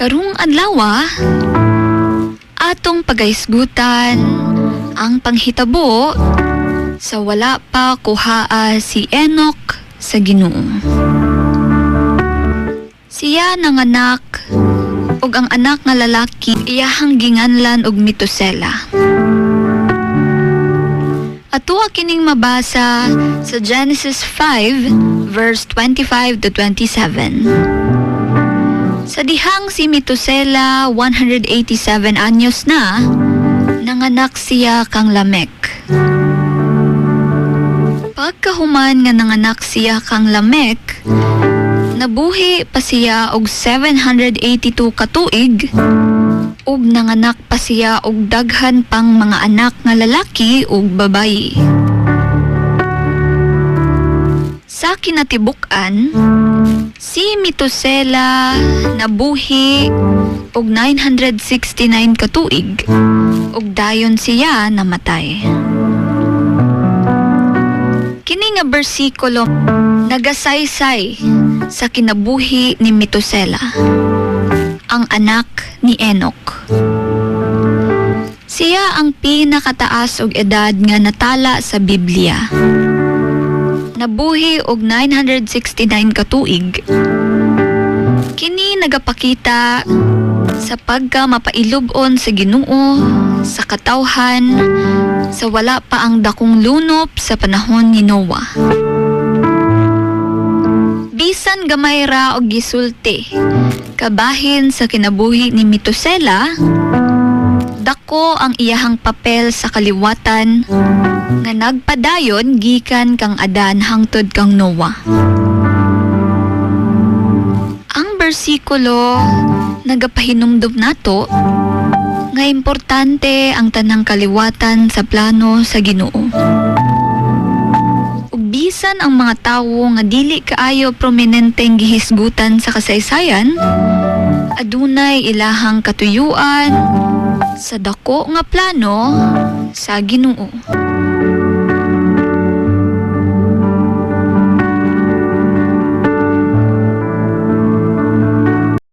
Karong adlaw, atong pagaisgutan ang panghitabo sa wala pa kuhaa si Enoch sa Ginoo. Siya nanganak ug ang anak nga lalaki iyahang ginganlan og Metusela. Atuwa kining mabasa sa Genesis 5 verse 25 to 27. Sa dihang si Metusela 187 anyos na, nanganak siya kang Lamek. Pagkahuman nga nanganak siya kang Lamek, nabuhi pa siya og 782 katuig ug nanganak pa siya og daghan pang mga anak nga lalaki ug babayi. Sa kinatibuk-an, si Metusela nabuhi og 969 katuig ug dayon siya namatay. Kini nga bersikulo nagasaysay sa kinabuhi ni Metusela, ang anak ni Enoch. Siya ang pinakataas og edad nga natala sa Biblia. Nabuhi og 969 katuig. Kini nagapakita sa pagka mapailob-on sa Ginoo, sa katawhan, sa wala pa ang dakong lunop sa panahon ni Noah. Bisan gamay ra og gisulti, kabahin sa kinabuhi ni Metusela, dako ang iyahang papel sa kaliwatan nga nagpadayon gikan kang Adan hangtod kang Noah. Ang bersikulo nagapahinumdum nato nga importante ang tanang kaliwatan sa plano sa Ginoo. Ug bisan ang mga tawo nga dili kaayo prominenteng gihisgutan sa kasaysayan, adunay ilahang katuyuan sa dako nga plano sa Ginoo.